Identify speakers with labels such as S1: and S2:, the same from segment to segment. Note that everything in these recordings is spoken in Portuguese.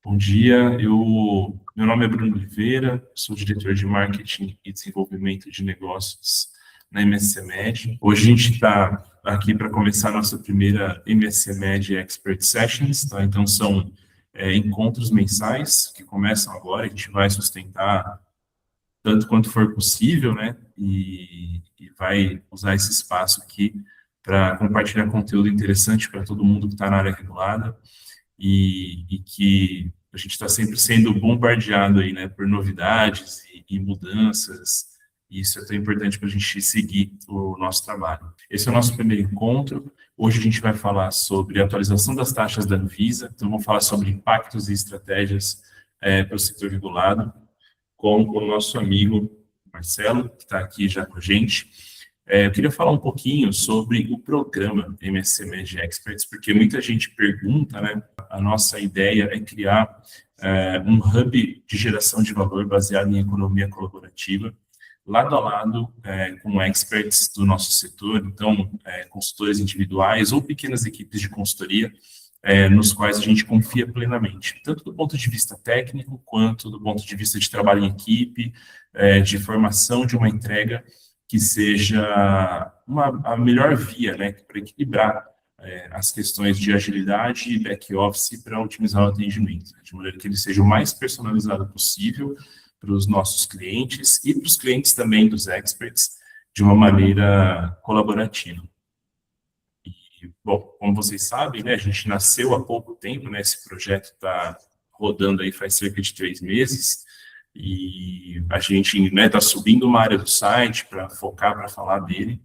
S1: Bom dia, meu nome é Bruno Oliveira, sou diretor de Marketing e Desenvolvimento de Negócios na MSC Med. Hoje a gente está aqui para começar a nossa primeira MSC Med Expert Sessions, tá? Então são encontros mensais que começam agora, a gente vai sustentar tanto quanto for possível, né? E vai usar esse espaço aqui para compartilhar conteúdo interessante para todo mundo que está na área regulada e que a gente está sempre sendo bombardeado aí, né, por novidades e mudanças, e isso é tão importante para a gente seguir o nosso trabalho. Esse é o nosso primeiro encontro. Hoje a gente vai falar sobre a atualização das taxas da Anvisa, então vamos falar sobre impactos e estratégias para o setor regulado, com o nosso amigo Marcelo, que está aqui já com a gente. Eu queria falar um pouquinho sobre o programa MSC Med Experts, porque muita gente pergunta, né? A nossa ideia é criar um hub de geração de valor baseado em economia colaborativa, lado a lado com experts do nosso setor, então consultores individuais ou pequenas equipes de consultoria, nos quais a gente confia plenamente, tanto do ponto de vista técnico, quanto do ponto de vista de trabalho em equipe, de formação de uma entrega que seja a melhor via, né, para equilibrar as questões de agilidade e back-office para otimizar o atendimento, né, de maneira que ele seja o mais personalizado possível para os nossos clientes e para os clientes também dos experts, de uma maneira colaborativa. Bom, como vocês sabem, né, a gente nasceu há pouco tempo, né, esse projeto está rodando aí faz cerca de 3 meses, e a gente está subindo uma área do site para focar, para falar dele,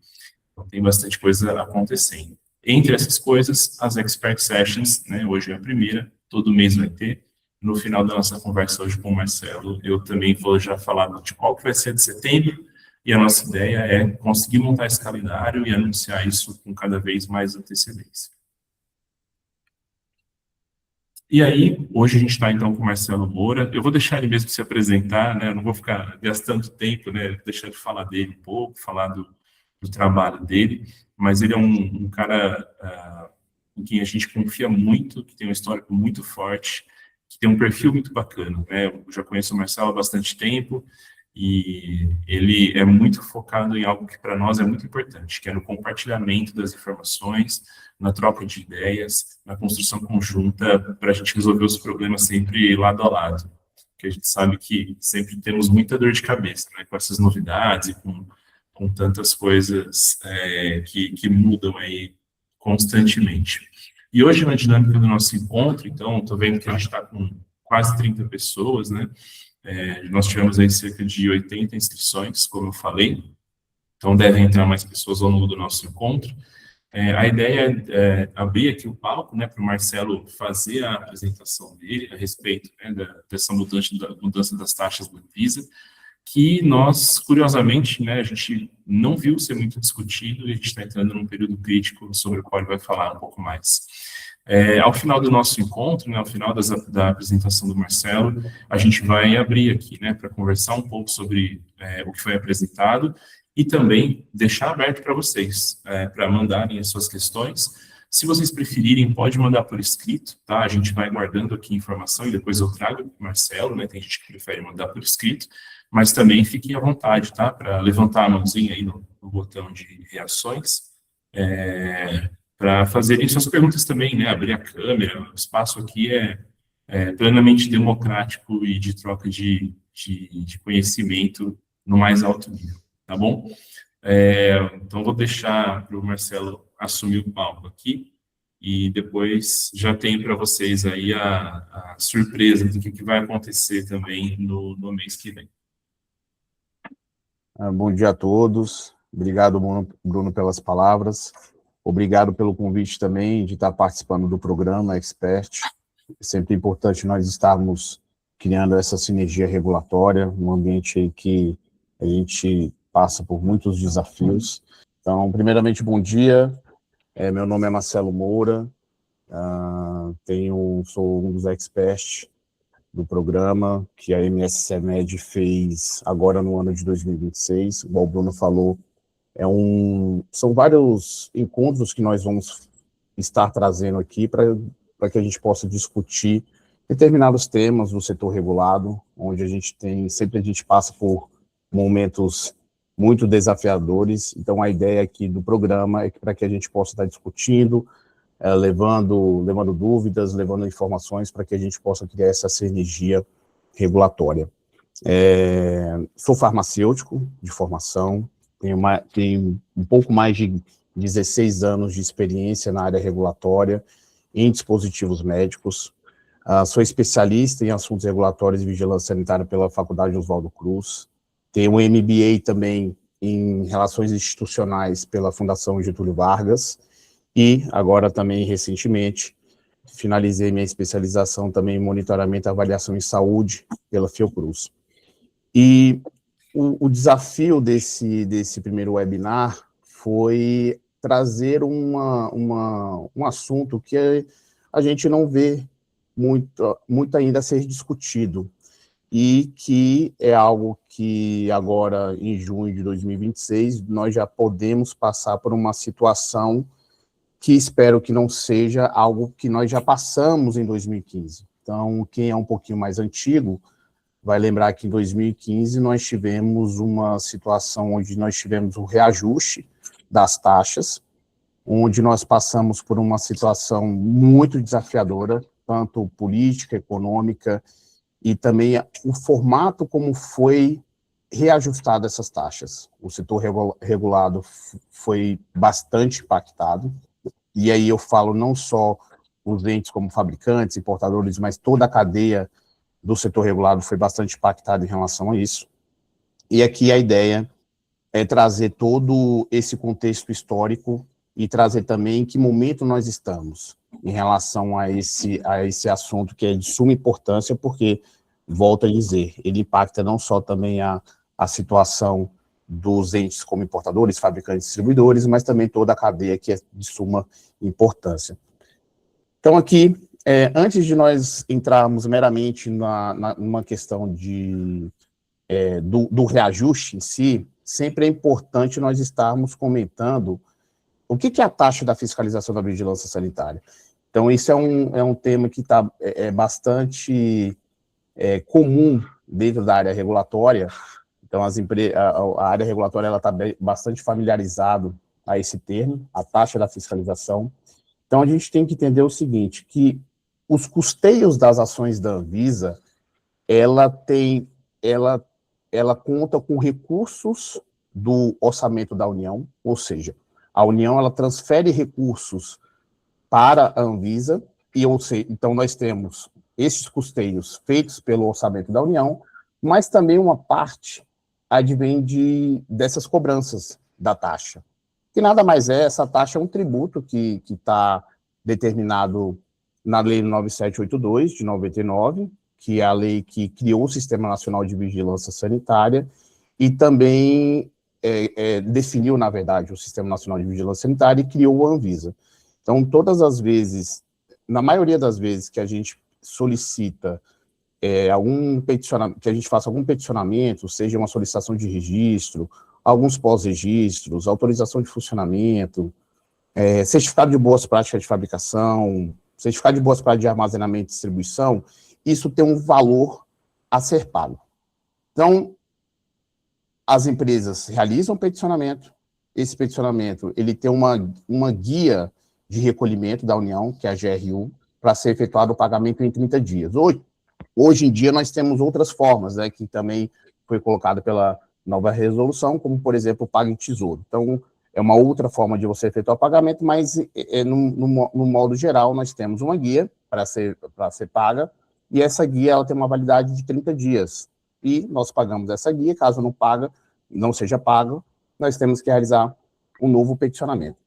S1: então tem bastante coisa acontecendo. Entre essas coisas, as Expert Sessions, né, hoje é a primeira, todo mês vai ter. No final da nossa conversa hoje com o Marcelo, eu também vou já falar de qual que vai ser de setembro, e a nossa ideia é conseguir montar esse calendário e anunciar isso com cada vez mais antecedência. E aí, hoje a gente está então com o Marcelo Moura. Eu vou deixar ele mesmo se apresentar, né? Eu não vou ficar gastando tempo, né? Deixando de falar dele um pouco, falar do trabalho dele, mas ele é um cara em quem a gente confia muito, que tem um histórico muito forte, que tem um perfil muito bacana, né? Eu já conheço o Marcelo há bastante tempo, e ele é muito focado em algo que para nós é muito importante, que é no compartilhamento das informações, na troca de ideias, na construção conjunta, para a gente resolver os problemas sempre lado a lado. Porque a gente sabe que sempre temos muita dor de cabeça, né, com essas novidades e com tantas coisas que mudam aí constantemente. E hoje, na dinâmica do nosso encontro, então, estou vendo que a gente está com quase 30 pessoas, né? Nós tivemos aí cerca de 80 inscrições, como eu falei, então devem entrar mais pessoas ao longo do nosso encontro. A ideia é abrir aqui o palco, né, para o Marcelo fazer a apresentação dele a respeito, né, dessa mudança das taxas do Anvisa, que nós, curiosamente, né, a gente não viu ser muito discutido, e a gente está entrando num período crítico sobre o qual ele vai falar um pouco mais. Ao final do nosso encontro, né, ao final da apresentação do Marcelo, a gente vai abrir aqui, né, para conversar um pouco sobre o que foi apresentado e também deixar aberto para vocês, para mandarem as suas questões. Se vocês preferirem, pode mandar por escrito, tá? A gente vai guardando aqui informação e depois eu trago para o Marcelo, né? Tem gente que prefere mandar por escrito, mas também fiquem à vontade, tá? Para levantar a mãozinha aí no botão de reações, para fazerem suas perguntas também, né? Abrir a câmera. O espaço aqui é plenamente democrático e de troca de conhecimento no mais alto nível, tá bom? Então, vou deixar para o Marcelo assumir o palco aqui e depois já tenho para vocês aí a surpresa do que vai acontecer também no mês que vem.
S2: Bom dia a todos. Obrigado, Bruno, pelas palavras. Obrigado pelo convite também de estar participando do programa Expert. É sempre importante nós estarmos criando essa sinergia regulatória, um ambiente aí que a gente passa por muitos desafios. Então, primeiramente, bom dia. Meu nome é Marcelo Moura, sou um dos experts do programa que a MSC Med fez agora no ano de 2026. Igual o Bruno falou, são vários encontros que nós vamos estar trazendo aqui para que a gente possa discutir determinados temas do setor regulado, onde sempre a gente passa por momentos muito desafiadores. Então, a ideia aqui do programa é que para que a gente possa estar discutindo, levando dúvidas, levando informações para que a gente possa criar essa sinergia regulatória. Sou farmacêutico de formação, tenho um pouco mais de 16 anos de experiência na área regulatória em dispositivos médicos. Sou especialista em assuntos regulatórios e vigilância sanitária pela Faculdade Oswaldo Cruz. Tenho um MBA também em Relações Institucionais pela Fundação Getúlio Vargas. E agora também, recentemente, finalizei minha especialização também em Monitoramento e Avaliação em Saúde pela Fiocruz. E o desafio desse primeiro webinar foi trazer um assunto que a gente não vê muito ainda a ser discutido, e que é algo que agora, em junho de 2026, nós já podemos passar por uma situação que espero que não seja algo que nós já passamos em 2015. Então, quem é um pouquinho mais antigo vai lembrar que em 2015 nós tivemos uma situação onde nós tivemos um reajuste das taxas, onde nós passamos por uma situação muito desafiadora, tanto política, econômica, e também o formato como foi reajustado essas taxas. O setor regulado foi bastante impactado, e aí eu falo não só os entes como fabricantes, importadores, mas toda a cadeia do setor regulado foi bastante impactada em relação a isso. E aqui a ideia é trazer todo esse contexto histórico e trazer também em que momento nós estamos em relação a esse assunto que é de suma importância, porque, volto a dizer, ele impacta não só também a situação dos entes como importadores, fabricantes e distribuidores, mas também toda a cadeia que é de suma importância. Então, aqui, antes de nós entrarmos meramente numa questão do reajuste em si, sempre é importante nós estarmos comentando o que é a taxa da fiscalização da vigilância sanitária. Então, isso é um tema que está bastante comum dentro da área regulatória. Então, a área regulatória está bastante familiarizada a esse termo, a taxa da fiscalização. Então, a gente tem que entender o seguinte, que os custeios das ações da Anvisa, ela conta com recursos do orçamento da União, ou seja, a União ela transfere recursos para a Anvisa, então nós temos esses custeios feitos pelo orçamento da União, mas também uma parte advém dessas cobranças da taxa, que nada mais essa taxa é um tributo que está determinado na Lei 9782, de 99, que é a lei que criou o Sistema Nacional de Vigilância Sanitária, e também definiu, na verdade, o Sistema Nacional de Vigilância Sanitária e criou a Anvisa. Então, todas as vezes, na maioria das vezes que a gente solicita que a gente faça algum peticionamento, seja uma solicitação de registro, alguns pós-registros, autorização de funcionamento, certificado de boas práticas de fabricação, certificado de boas práticas de armazenamento e distribuição, isso tem um valor a ser pago. Então, as empresas realizam peticionamento, esse peticionamento ele tem uma guia de recolhimento da União, que é a GRU, para ser efetuado o pagamento em 30 dias. Hoje em dia, nós temos outras formas, né, que também foi colocada pela nova resolução, como, por exemplo, o Pago em Tesouro. Então, é uma outra forma de você efetuar o pagamento, mas, no modo geral, nós temos uma guia para ser paga, e essa guia ela tem uma validade de 30 dias. E nós pagamos essa guia, caso não seja pago, nós temos que realizar um novo peticionamento.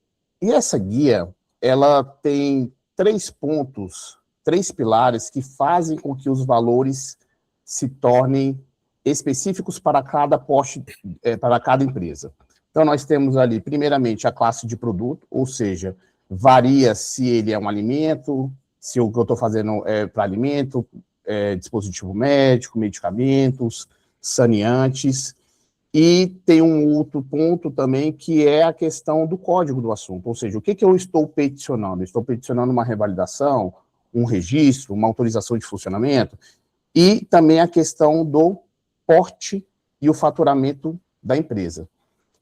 S2: E essa guia, ela tem 3 pilares que fazem com que os valores se tornem específicos para cada para cada empresa. Então, nós temos ali, primeiramente, a classe de produto, ou seja, varia se ele é um alimento, se o que eu estou fazendo é para alimento, dispositivo médico, medicamentos, saneantes, e tem um outro ponto também, que é a questão do código do assunto, ou seja, o que eu estou peticionando? Eu estou peticionando uma revalidação, um registro, uma autorização de funcionamento, e também a questão do porte e o faturamento da empresa.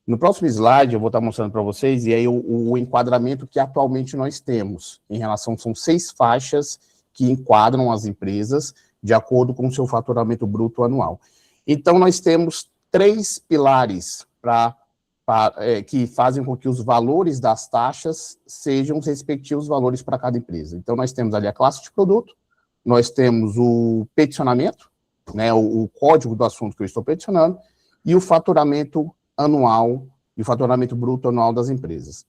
S2: No próximo slide, eu vou estar mostrando para vocês, e aí o enquadramento que atualmente nós temos, em relação, são 6 faixas que enquadram as empresas de acordo com o seu faturamento bruto anual. Então, nós temos 3 pilares que fazem com que os valores das taxas sejam os respectivos valores para cada empresa. Então, nós temos ali a classe de produto, nós temos o peticionamento, né, o código do assunto que eu estou peticionando, e o faturamento anual, e o faturamento bruto anual das empresas.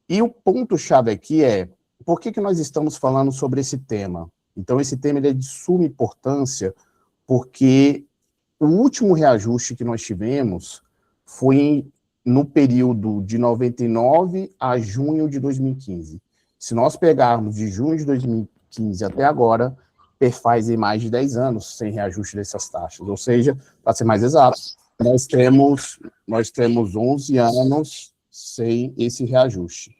S2: E o ponto-chave aqui é, por que nós estamos falando sobre esse tema? Então, esse tema ele é de suma importância, porque o último reajuste que nós tivemos foi no período de 99 a junho de 2015. Se nós pegarmos de junho de 2015 até agora, perfaz em mais de 10 anos sem reajuste dessas taxas. Ou seja, para ser mais exato, nós temos 11 anos sem esse reajuste.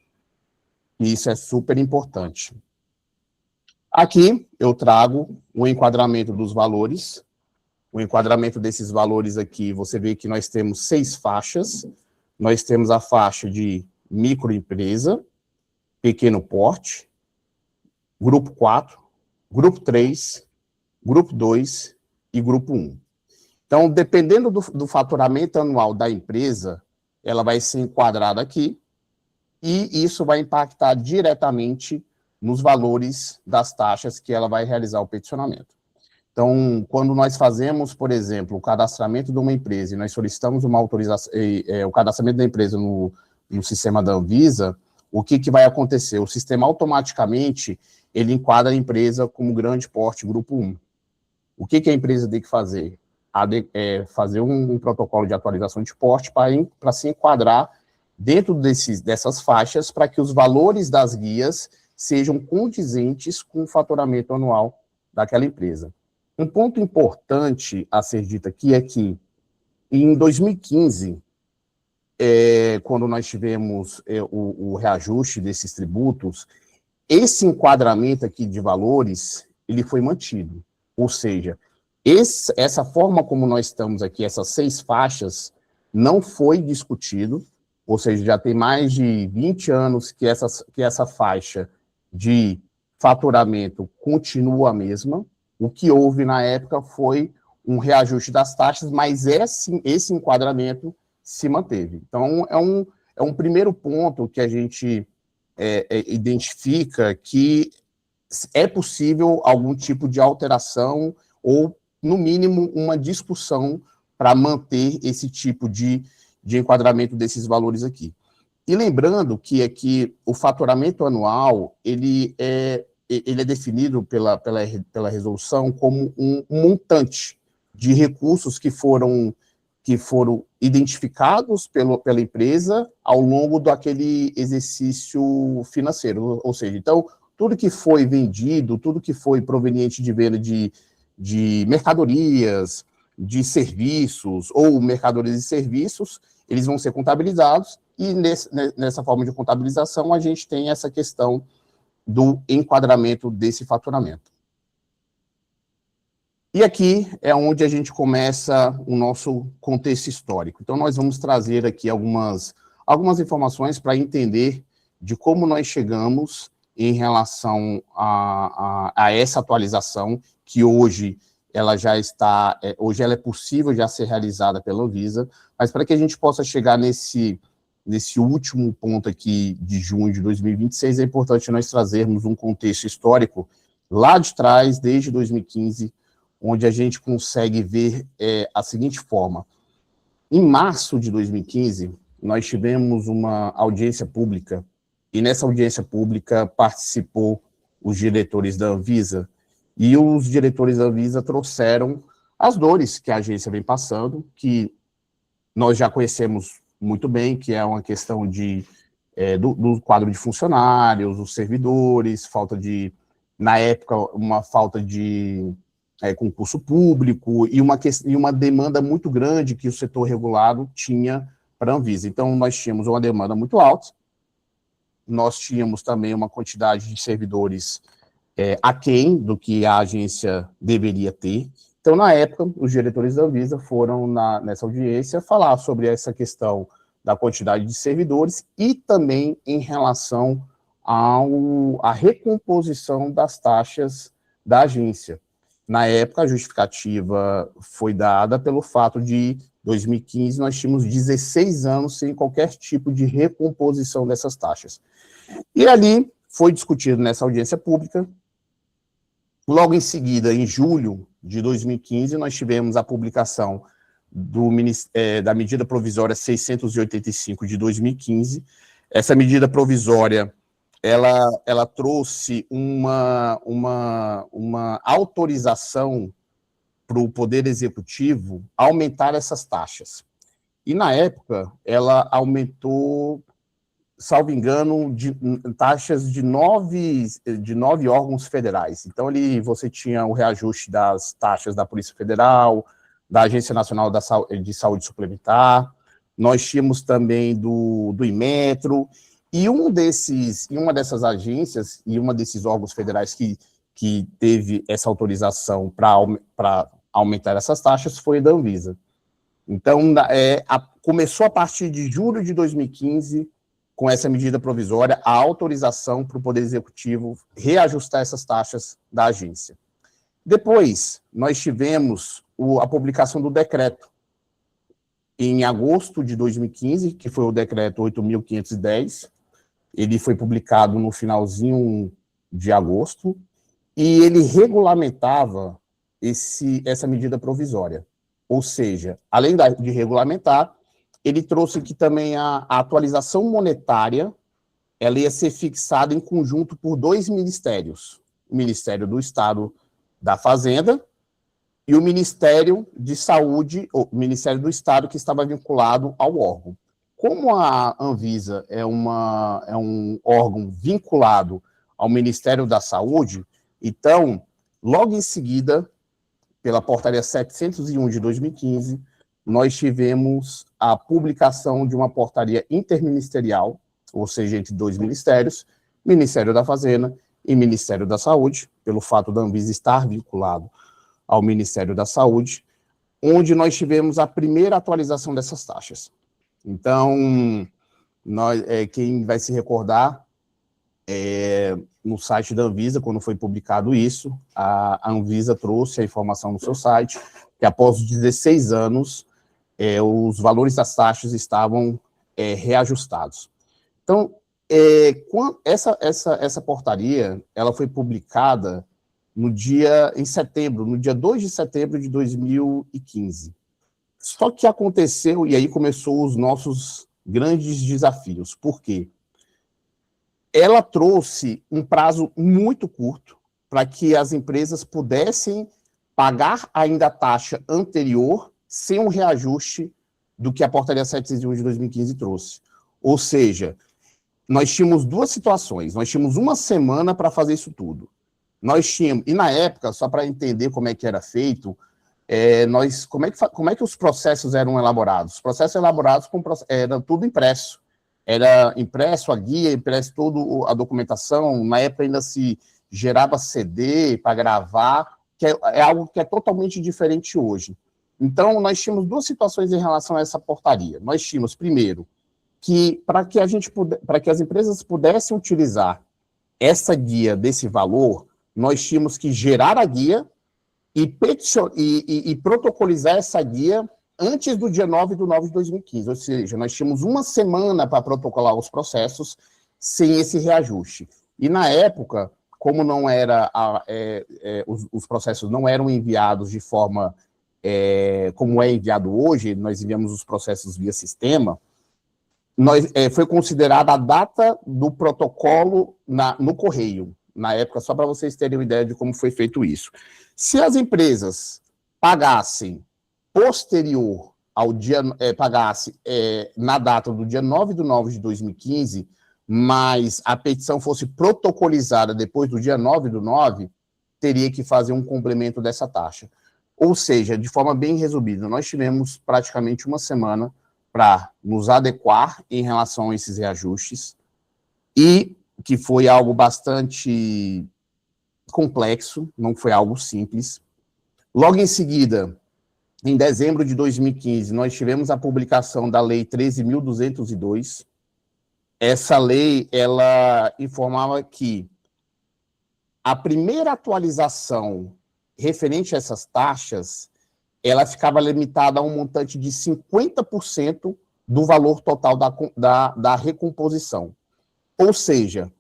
S2: E isso é super importante. Aqui eu trago o enquadramento dos valores. O enquadramento desses valores aqui, você vê que nós temos 6 faixas. Nós temos a faixa de microempresa, pequeno porte, grupo 4, grupo 3, grupo 2 e grupo 1. Então, dependendo do faturamento anual da empresa, ela vai ser enquadrada aqui, e isso vai impactar diretamente nos valores das taxas que ela vai realizar o peticionamento. Então, quando nós fazemos, por exemplo, o cadastramento de uma empresa e nós solicitamos uma autorização, o cadastramento da empresa no sistema da Anvisa, o que vai acontecer? O sistema automaticamente, ele enquadra a empresa como grande porte, grupo 1. O que a empresa tem que fazer? Fazer um protocolo de atualização de porte para se enquadrar dentro dessas faixas, para que os valores das guias sejam condizentes com o faturamento anual daquela empresa. Um ponto importante a ser dito aqui é que, em 2015, quando nós tivemos o reajuste desses tributos, esse enquadramento aqui de valores, ele foi mantido. Ou seja, essa forma como nós estamos aqui, essas 6 faixas, não foi discutido, ou seja, já tem mais de 20 anos que essa faixa de faturamento continua a mesma. O que houve na época foi um reajuste das taxas, mas esse enquadramento se manteve. Então, é um primeiro ponto que a gente identifica que é possível algum tipo de alteração ou, no mínimo, uma discussão para manter esse tipo de enquadramento desses valores aqui. E lembrando que aqui o faturamento anual, ele é definido pela resolução como um montante de recursos que foram identificados pela empresa ao longo daquele exercício financeiro. Ou seja, então, tudo que foi vendido, tudo que foi proveniente de venda de mercadorias, de serviços, ou mercadorias e serviços, eles vão ser contabilizados, e nessa forma de contabilização a gente tem essa questão do enquadramento desse faturamento. E aqui é onde a gente começa o nosso contexto histórico. Então, nós vamos trazer aqui algumas informações para entender de como nós chegamos em relação a essa atualização, que hoje ela já está, hoje ela é possível já ser realizada pela Anvisa, mas para que a gente possa chegar nesse último ponto aqui de junho de 2026, é importante nós trazermos um contexto histórico lá de trás, desde 2015, onde a gente consegue ver a seguinte forma. Em março de 2015, nós tivemos uma audiência pública, e nessa audiência pública participou os diretores da Anvisa, e os diretores da Anvisa trouxeram as dores que a agência vem passando, que nós já conhecemos muito bem, que é uma questão do quadro de funcionários, os servidores, na época, uma falta de concurso público e uma demanda muito grande que o setor regulado tinha para a Anvisa. Então, nós tínhamos uma demanda muito alta, nós tínhamos também uma quantidade de servidores aquém do que a agência deveria ter. Então, na época, os diretores da Anvisa foram nessa audiência falar sobre essa questão da quantidade de servidores e também em relação à recomposição das taxas da agência. Na época, a justificativa foi dada pelo fato de 2015 nós tínhamos 16 anos sem qualquer tipo de recomposição dessas taxas. E ali foi discutido nessa audiência pública. Logo em seguida, em julho de 2015, nós tivemos a publicação da medida provisória 685 de 2015. Essa medida provisória, ela trouxe uma autorização para o Poder Executivo aumentar essas taxas. E, na época, ela aumentou, salvo engano, taxas de 9 órgãos federais. Então, ali você tinha o reajuste das taxas da Polícia Federal, da Agência Nacional de Saúde Suplementar, nós tínhamos também do Inmetro, e uma dessas agências, e uma desses órgãos federais que teve essa autorização para aumentar essas taxas foi a da Anvisa. Então, começou a partir de julho de 2015, com essa medida provisória, a autorização para o Poder Executivo reajustar essas taxas da agência. Depois, nós tivemos a publicação do decreto, em agosto de 2015, que foi o decreto 8.510, ele foi publicado no finalzinho de agosto, e ele regulamentava essa medida provisória. Ou seja, além de regulamentar, ele trouxe que também a atualização monetária ela ia ser fixada em conjunto por 2 ministérios, o Ministério do Estado da Fazenda e o Ministério de Saúde, o Ministério do Estado, que estava vinculado ao órgão. Como a Anvisa é um órgão vinculado ao Ministério da Saúde, então, logo em seguida, pela portaria 701 de 2015, nós tivemos a publicação de uma portaria interministerial, ou seja, entre 2 ministérios, Ministério da Fazenda e Ministério da Saúde, pelo fato da Anvisa estar vinculado ao Ministério da Saúde, onde nós tivemos a primeira atualização dessas taxas. Então, quem vai se recordar, no site da Anvisa, quando foi publicado isso, a Anvisa trouxe a informação no seu site, que após 16 anos, os valores das taxas estavam reajustados. Então, essa portaria, ela foi publicada em setembro, no dia 2 de setembro de 2015. Só que aconteceu, e aí começou os nossos grandes desafios. Por quê? Ela trouxe um prazo muito curto para que as empresas pudessem pagar ainda a taxa anterior sem um reajuste do que a portaria 701 de 2015 trouxe. Ou seja, nós tínhamos 2 situações. Nós tínhamos uma semana para fazer isso tudo. E na época, só para entender como é que era feito, como é que os processos eram elaborados? Os processos elaborados era tudo impresso. Era impresso a guia, impresso toda a documentação. Na época ainda se gerava CD para gravar, que é algo que é totalmente diferente hoje. Então, nós tínhamos 2 situações em relação a essa portaria. Nós tínhamos, primeiro, que para que as empresas pudessem utilizar essa guia desse valor, nós tínhamos que gerar a guia e protocolizar essa guia antes do dia 9/9 de 2015, ou seja, nós tínhamos uma semana para protocolar os processos sem esse reajuste. E na época, como não era os processos não eram enviados de forma como é enviado hoje, nós enviamos os processos via sistema, foi considerada a data do protocolo no correio, na época, só para vocês terem uma ideia de como foi feito isso. Se as empresas pagassem posterior ao dia, na data do dia 9/9 de 2015, mas a petição fosse protocolizada depois do dia 9/9, teria que fazer um complemento dessa taxa. Ou seja, de forma bem resumida, nós tivemos praticamente uma semana para nos adequar em relação a esses reajustes, e que foi algo bastante complexo, não foi algo simples. Logo em seguida, em dezembro de 2015, nós tivemos a publicação da Lei 13.202. Essa lei, ela informava que a primeira atualização referente a essas taxas, ela ficava limitada a um montante de 50% do valor total da recomposição. Ou seja,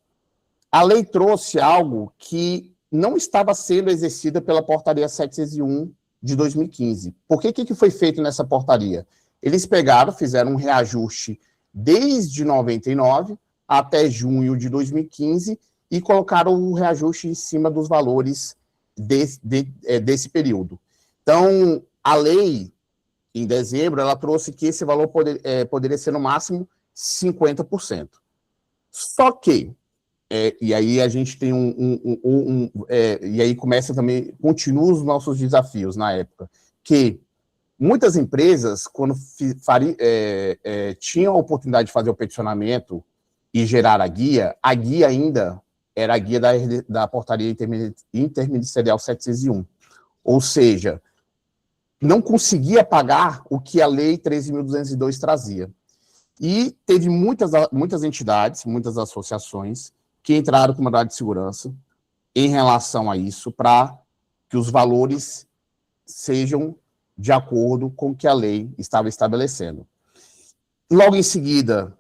S2: a lei trouxe algo que não estava sendo exercida pela portaria 701 de 2015. Por que foi feito nessa portaria? Eles pegaram, fizeram um reajuste desde 99 até junho de 2015 e colocaram o reajuste em cima dos valores desse período. Então, a lei, em dezembro, ela trouxe que esse valor poderia ser no máximo 50%. Só que, e aí a gente tem e aí começa também, continuam os nossos desafios na época, que muitas empresas, quando tinham a oportunidade de fazer o peticionamento e gerar a guia ainda era a guia da portaria interministerial 701. Ou seja, não conseguia pagar o que a lei 13.202 trazia. E teve muitas entidades, muitas associações, que entraram com mandado de segurança em relação a isso, para que os valores sejam de acordo com o que a lei estava estabelecendo. Logo em seguida,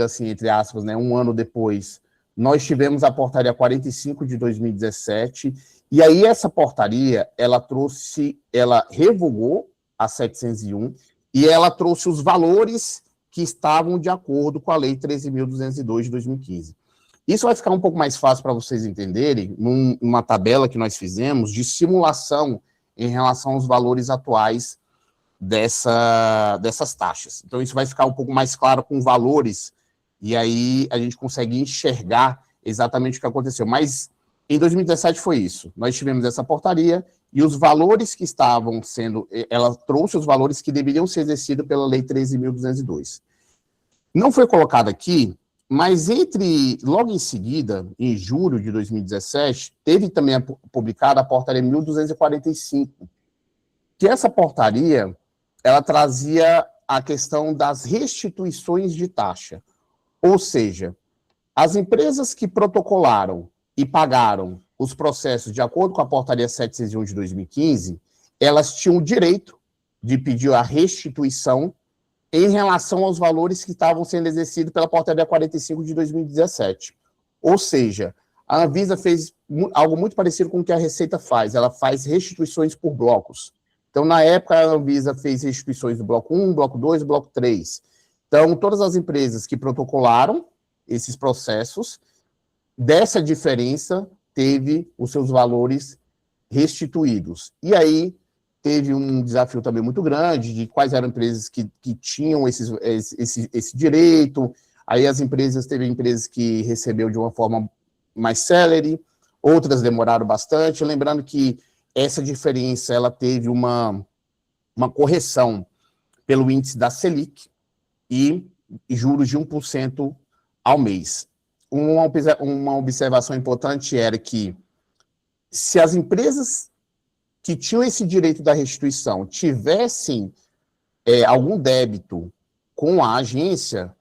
S2: assim, entre aspas, né, um ano depois, nós tivemos a portaria 45 de 2017, e aí essa portaria, ela revogou a 701, e ela trouxe os valores que estavam de acordo com a lei 13.202 de 2015. Isso vai ficar um pouco mais fácil para vocês entenderem, numa tabela que nós fizemos de simulação em relação aos valores atuais dessas taxas. Então, isso vai ficar um pouco mais claro com valores, e aí a gente consegue enxergar exatamente o que aconteceu. Mas em 2017 foi isso. Nós tivemos essa portaria e os valores que estavam sendo... Ela trouxe os valores que deveriam ser exercidos pela Lei 13.202. Não foi colocado aqui, mas logo em seguida, em julho de 2017, teve também publicada a portaria 1245, que essa portaria, ela trazia a questão das restituições de taxa. Ou seja, as empresas que protocolaram e pagaram os processos de acordo com a portaria 701 de 2015, elas tinham o direito de pedir a restituição em relação aos valores que estavam sendo exercidos pela portaria 45 de 2017. Ou seja, a Anvisa fez algo muito parecido com o que a Receita faz, ela faz restituições por blocos. Então, na época, a Anvisa fez restituições do bloco 1, bloco 2 e bloco 3. Então, todas as empresas que protocolaram esses processos, dessa diferença, teve os seus valores restituídos. E aí, teve um desafio também muito grande de quais eram empresas que tinham esse direito. Aí, teve empresas que recebeu de uma forma mais célere, outras demoraram bastante. Lembrando que essa diferença, ela teve uma correção pelo índice da Selic e juros de 1% ao mês. Uma observação importante era que, se as empresas que tinham esse direito da restituição tivessem algum débito com a agência,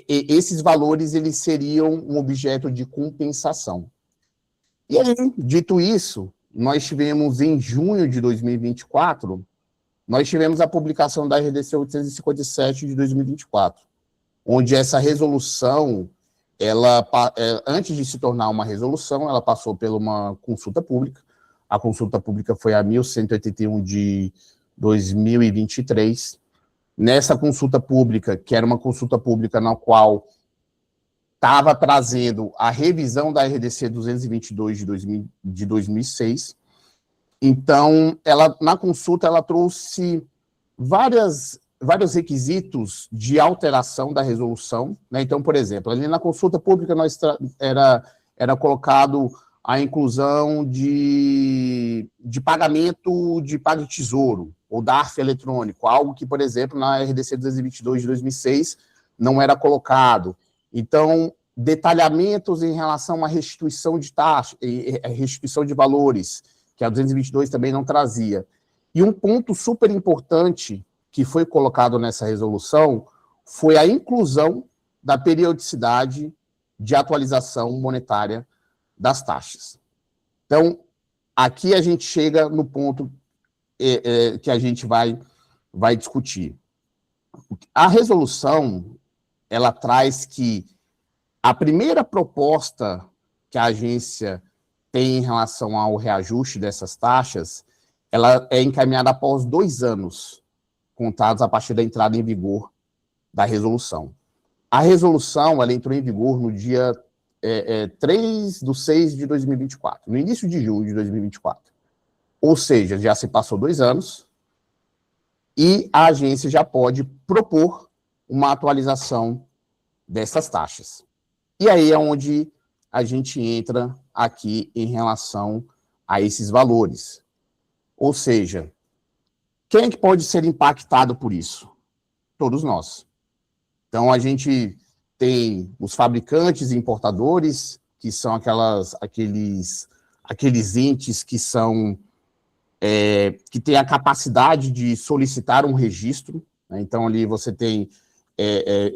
S2: esses valores eles seriam um objeto de compensação. E aí, dito isso, nós tivemos em junho de 2024, nós tivemos a publicação da RDC 857 de 2024, onde essa resolução, antes de se tornar uma resolução, ela passou por uma consulta pública. A consulta pública foi a 1181 de 2023. Nessa consulta pública, que era uma consulta pública na qual estava trazendo a revisão da RDC 222 de 2006. Então, na consulta, ela trouxe vários requisitos de alteração da resolução, né? Então, por exemplo, ali na consulta pública era colocado a inclusão de pagamento de PagTesouro, ou DARF eletrônico, algo que, por exemplo, na RDC 222 de 2006 não era colocado. Então, detalhamentos em relação à restituição de taxa, restituição de valores, que a 222 também não trazia. E um ponto super importante que foi colocado nessa resolução foi a inclusão da periodicidade de atualização monetária das taxas. Então, aqui a gente chega no ponto que a gente vai discutir. A resolução, ela traz que a primeira proposta que a agência tem em relação ao reajuste dessas taxas, ela é encaminhada após 2 anos, contados a partir da entrada em vigor da resolução. A resolução, ela entrou em vigor no dia 3/6 de 2024, no início de julho de 2024. Ou seja, já se passou 2 anos e a agência já pode propor uma atualização dessas taxas. E aí é onde a gente entra aqui em relação a esses valores. Ou seja, quem é que pode ser impactado por isso? Todos nós. Então, a gente tem os fabricantes e importadores, que são aqueles entes que são que têm a capacidade de solicitar um registro, né? Então, ali você tem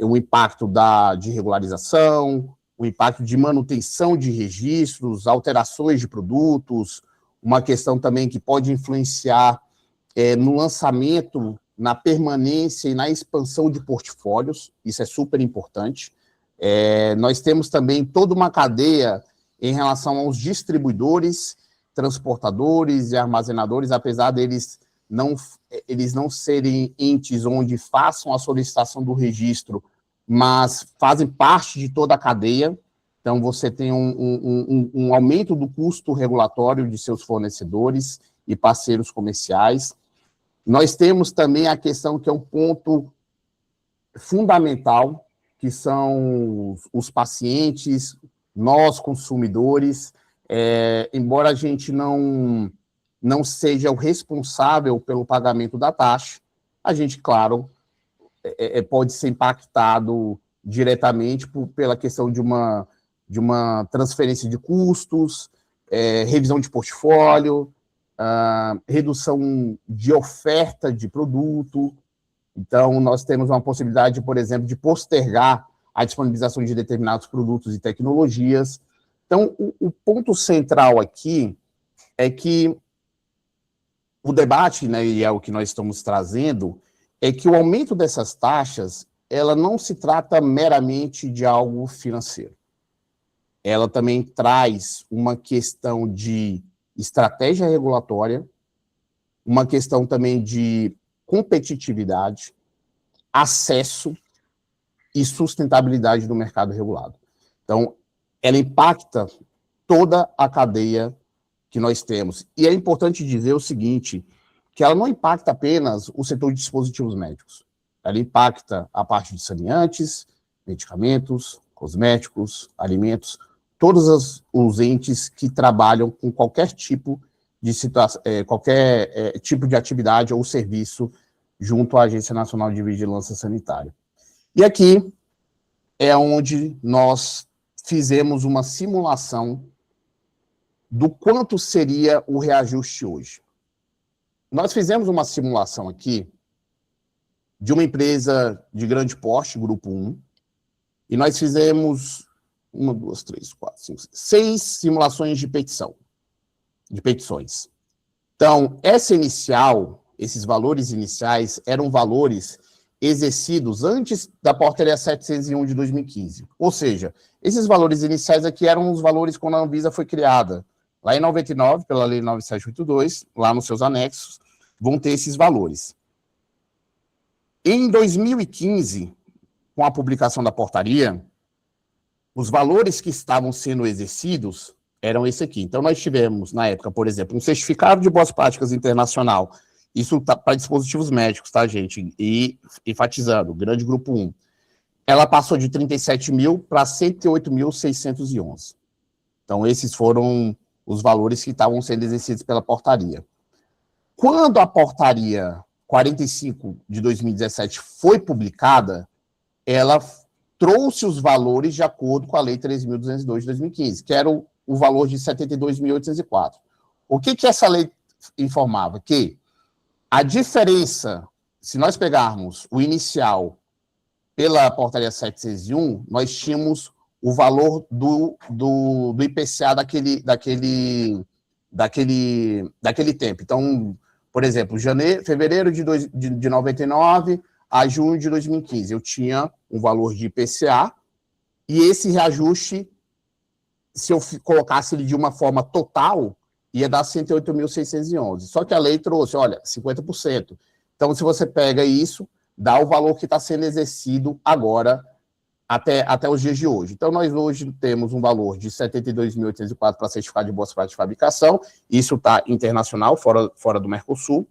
S2: o impacto de regularização, o impacto de manutenção de registros, alterações de produtos, uma questão também que pode influenciar no lançamento, na permanência e na expansão de portfólios, isso é super importante. Nós temos também toda uma cadeia em relação aos distribuidores, transportadores e armazenadores, apesar deles não serem entes onde façam a solicitação do registro, mas fazem parte de toda a cadeia. Então, você tem um aumento do custo regulatório de seus fornecedores e parceiros comerciais. Nós temos também a questão que é um ponto fundamental, que são os pacientes, nós, consumidores, embora a gente não seja o responsável pelo pagamento da taxa, a gente, claro, pode ser impactado diretamente pela questão de uma transferência de custos, revisão de portfólio, redução de oferta de produto. Então, nós temos uma possibilidade, por exemplo, de postergar a disponibilização de determinados produtos e tecnologias. Então, o ponto central aqui é que o debate, né, e é o que nós estamos trazendo, é que o aumento dessas taxas, ela não se trata meramente de algo financeiro. Ela também traz uma questão de estratégia regulatória, uma questão também de competitividade, acesso e sustentabilidade do mercado regulado. Então, ela impacta toda a cadeia que nós temos. E é importante dizer o seguinte, que ela não impacta apenas o setor de dispositivos médicos. Ela impacta a parte de saneantes, medicamentos, cosméticos, alimentos, todos os entes que trabalham com qualquer tipo de tipo de atividade ou serviço junto à Agência Nacional de Vigilância Sanitária. E aqui é onde nós fizemos uma simulação do quanto seria o reajuste hoje. Nós fizemos uma simulação aqui de uma empresa de grande porte, Grupo 1, e nós fizemos 1, 2, 3, 4, 5, 6 simulações de petições. Então, esses valores iniciais eram valores exercidos antes da Portaria 701 de 2015. Ou seja, esses valores iniciais aqui eram os valores quando a Anvisa foi criada. Lá em 99, pela Lei 9782, lá nos seus anexos, vão ter esses valores. Em 2015, com a publicação da portaria, os valores que estavam sendo exercidos eram esse aqui. Então, nós tivemos, na época, por exemplo, um certificado de boas práticas internacional. Isso tá para dispositivos médicos, tá, gente? E enfatizando, grande Grupo 1. Ela passou de 37 mil para 108.611. Então, esses foram os valores que estavam sendo exercidos pela portaria. Quando a portaria 45 de 2017 foi publicada, ela trouxe os valores de acordo com a Lei 13.202 de 2015, que era o valor de 72.804. O que essa lei informava? Que a diferença, se nós pegarmos o inicial pela portaria 701, nós tínhamos o valor do IPCA daquele tempo. Então, por exemplo, fevereiro de 99 a junho de 2015, eu tinha um valor de IPCA, e esse reajuste, se eu colocasse ele de uma forma total, ia dar 108.611. Só que a lei trouxe, olha, 50%. Então, se você pega isso, dá o valor que está sendo exercido agora, até os dias de hoje. Então, nós hoje temos um valor de 72.804 para certificado de boas práticas de fabricação, isso está internacional, fora do Mercosul.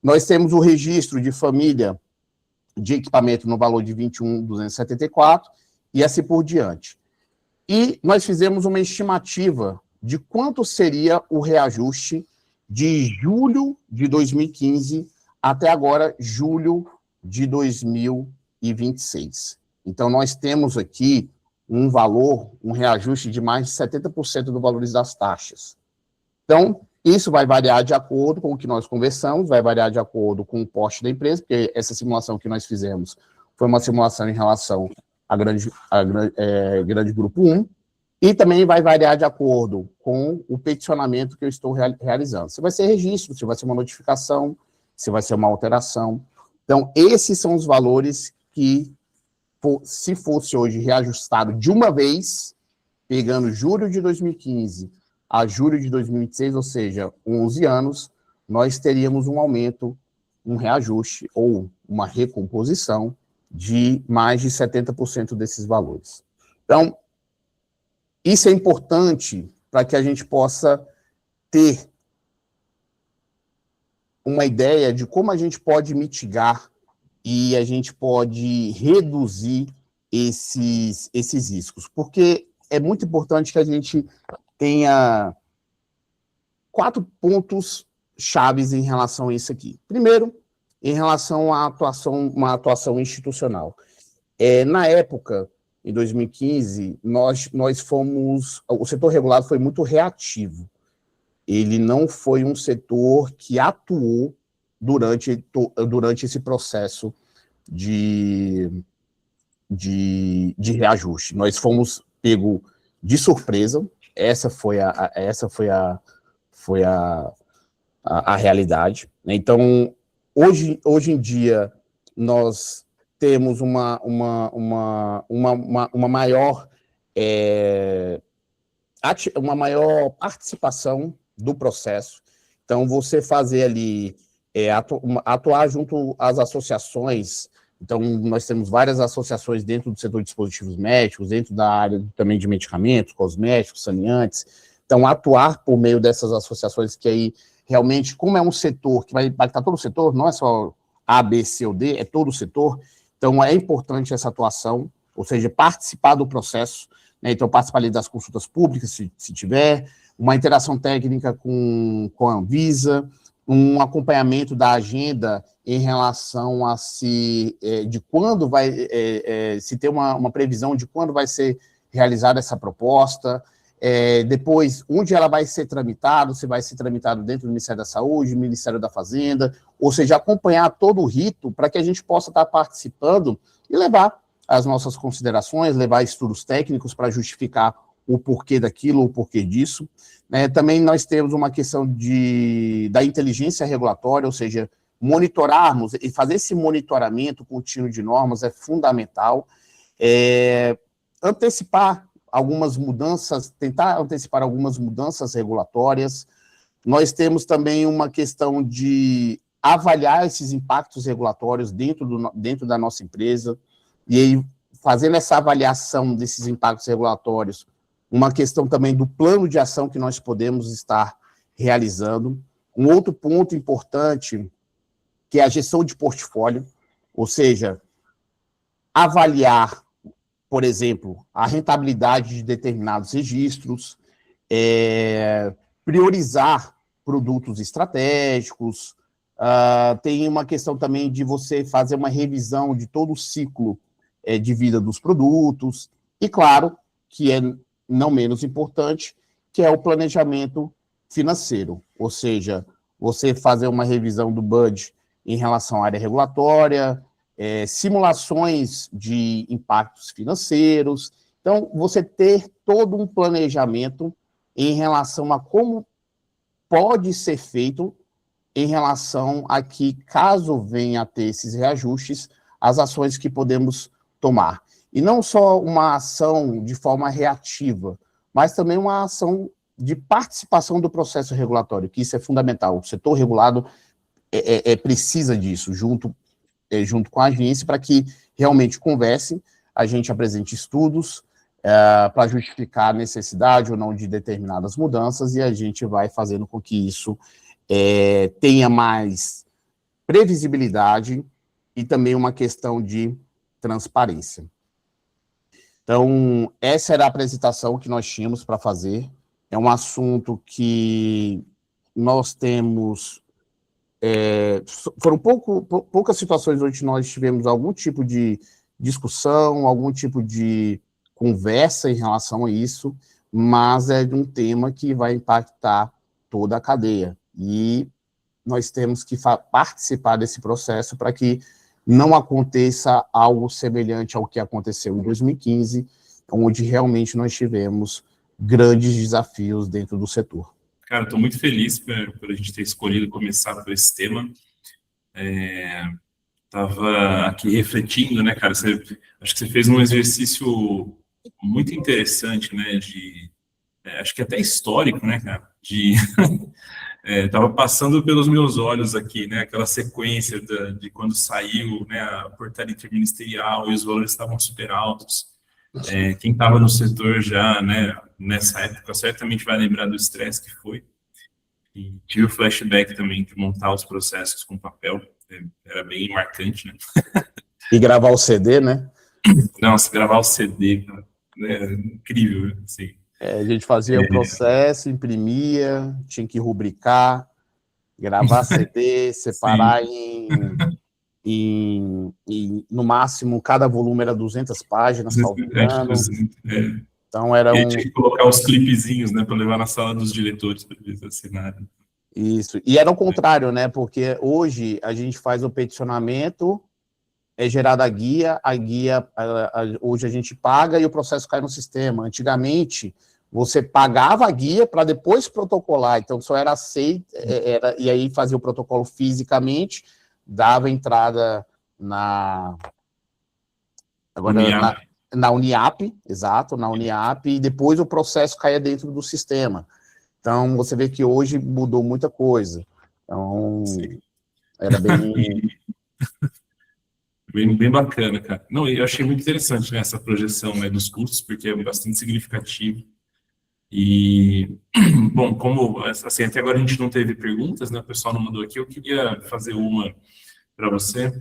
S2: Nós temos o registro de família de equipamento no valor de 21.274, e assim por diante. E nós fizemos uma estimativa de quanto seria o reajuste de julho de 2015 até agora, julho de 2026. Então, nós temos aqui um valor, um reajuste de mais de 70% do valor das taxas. Então, isso vai variar de acordo com o que nós conversamos, vai variar de acordo com o porte da empresa, porque essa simulação que nós fizemos foi uma simulação em relação a grande grupo 1, e também vai variar de acordo com o peticionamento que eu estou realizando. Se vai ser registro, se vai ser uma notificação, se vai ser uma alteração. Então, esses são os valores que, se fosse hoje reajustado de uma vez, pegando julho de 2015 a julho de 2026, ou seja, 11 anos, nós teríamos um aumento, um reajuste ou uma recomposição de mais de 70% desses valores. Então, isso é importante para que a gente possa ter uma ideia de como a gente pode mitigar e a gente pode reduzir esses riscos. Porque é muito importante que a gente tenha 4 pontos chaves em relação a isso aqui. Primeiro, em relação à uma atuação institucional. Na época, em 2015, o setor regulado foi muito reativo. Ele não foi um setor que atuou durante esse processo de reajuste. Nós fomos pego de surpresa, essa foi a realidade. Então, hoje em dia, nós temos uma maior participação do processo. Então, você fazer ali, atuar junto às associações. Então, nós temos várias associações dentro do setor de dispositivos médicos, dentro da área também de medicamentos, cosméticos, saneantes. Então, atuar por meio dessas associações, que aí, realmente, como é um setor que vai impactar todo o setor, não é só A, B, C ou D, é todo o setor. Então, é importante essa atuação, ou seja, participar do processo, né? Então, participar ali das consultas públicas, se tiver, uma interação técnica com a Anvisa, um acompanhamento da agenda em relação a se ter uma previsão de quando vai ser realizada essa proposta, depois, onde ela vai ser tramitado, se vai ser tramitado dentro do Ministério da Saúde, Ministério da Fazenda, ou seja, acompanhar todo o rito para que a gente possa estar participando e levar as nossas considerações, levar estudos técnicos para justificar o porquê daquilo, o porquê disso. Também nós temos uma questão da inteligência regulatória, ou seja, monitorarmos e fazer esse monitoramento contínuo de normas é fundamental. Antecipar algumas mudanças, tentar antecipar algumas mudanças regulatórias. Nós temos também uma questão de avaliar esses impactos regulatórios dentro da nossa empresa, e aí, fazendo essa avaliação desses impactos regulatórios, uma questão também do plano de ação que nós podemos estar realizando. Um outro ponto importante, que é a gestão de portfólio, ou seja, avaliar, por exemplo, a rentabilidade de determinados registros, priorizar produtos estratégicos, tem uma questão também de você fazer uma revisão de todo o ciclo de vida dos produtos, e claro, que é não menos importante, que é o planejamento financeiro, ou seja, você fazer uma revisão do budget em relação à área regulatória, simulações de impactos financeiros. Então, você ter todo um planejamento em relação a como pode ser feito em relação a que, caso venha a ter esses reajustes, as ações que podemos tomar. E não só uma ação de forma reativa, mas também uma ação de participação do processo regulatório, que isso é fundamental. O setor regulado precisa disso, junto com a agência, para que realmente converse, a gente apresente estudos para justificar a necessidade ou não de determinadas mudanças, e a gente vai fazendo com que isso tenha mais previsibilidade e também uma questão de transparência. Então, essa era a apresentação que nós tínhamos para fazer. É um assunto que nós temos... foram poucas situações onde nós tivemos algum tipo de discussão, algum tipo de conversa em relação a isso, mas é de um tema que vai impactar toda a cadeia. E nós temos que participar desse processo para que não aconteça algo semelhante ao que aconteceu em 2015, onde realmente nós tivemos grandes desafios dentro do setor.
S1: Cara, estou muito feliz por a gente ter escolhido começar por esse tema. Estava aqui refletindo, né, cara? Acho que você fez um exercício muito interessante, né? Acho que até histórico, né, cara? Estava passando pelos meus olhos aqui, né? Aquela sequência de quando saiu, né, a portaria interministerial e os valores estavam super altos. Quem estava no setor já, né, nessa época, certamente vai lembrar do estresse que foi. E tive o flashback também de montar os processos com papel. Era bem marcante, né?
S2: E gravar o CD, né?
S1: Nossa, gravar o CD, cara, incrível, assim.
S2: A gente fazia o processo, imprimia, tinha que rubricar, gravar CD, separar no máximo, cada volume era 200 páginas, salvo engano. Então era
S1: e tinha que colocar os clipezinhos, né, para levar na sala dos diretores para eles assinarem.
S2: Isso, e era o contrário, né, porque hoje a gente faz o peticionamento, é gerada a guia, hoje a gente paga e o processo cai no sistema. Antigamente, você pagava a guia para depois protocolar, então só era aceito, e aí fazia o protocolo fisicamente, dava entrada na Uniap, exato, na Uniap, e depois o processo caía dentro do sistema. Então, você vê que hoje mudou muita coisa. Então, sim, era
S1: bem bacana, cara. Não, eu achei muito interessante, né, essa projeção, né, dos custos, porque é bastante significativo. E, bom, como, assim, até agora a gente não teve perguntas, né, o pessoal não mandou aqui, eu queria fazer uma para você,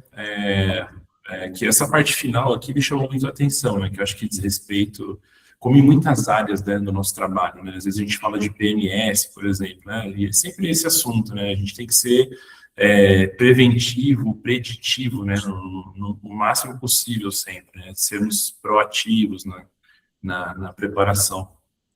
S1: que essa parte final aqui me chamou muito a atenção, né, que eu acho que diz respeito, como em muitas áreas, né, do nosso trabalho, né, às vezes a gente fala de PMS, por exemplo, né, e é sempre esse assunto, né, a gente tem que ser preventivo, preditivo, né, no máximo possível sempre, né, sermos proativos, né, na preparação.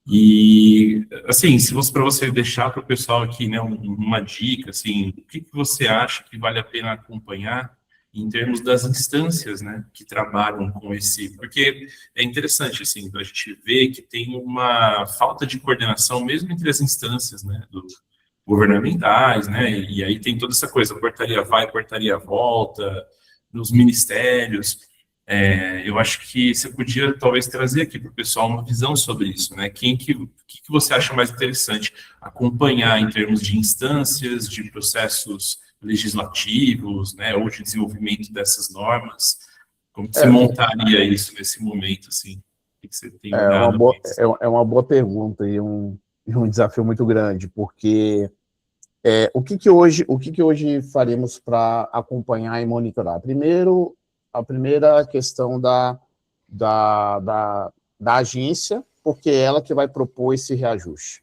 S1: E, assim, se fosse para você deixar para o pessoal aqui, né, uma dica, assim, o que você acha que vale a pena acompanhar em termos das instâncias, né, que trabalham com esse... Porque é interessante, assim, a gente vê que tem uma falta de coordenação mesmo entre as instâncias, né, governamentais, né, e aí tem toda essa coisa, portaria vai, portaria volta, nos ministérios. Eu acho que você podia talvez trazer aqui para o pessoal uma visão sobre isso, né? O que você acha mais interessante acompanhar em termos de instâncias, de processos legislativos, né? Ou de desenvolvimento dessas normas? Como que você montaria isso nesse momento, assim? O que você tem olhado?
S2: É uma boa pergunta e um desafio muito grande, porque o que hoje faremos para acompanhar e monitorar? Primeiro, a primeira questão da agência, porque é ela que vai propor esse reajuste.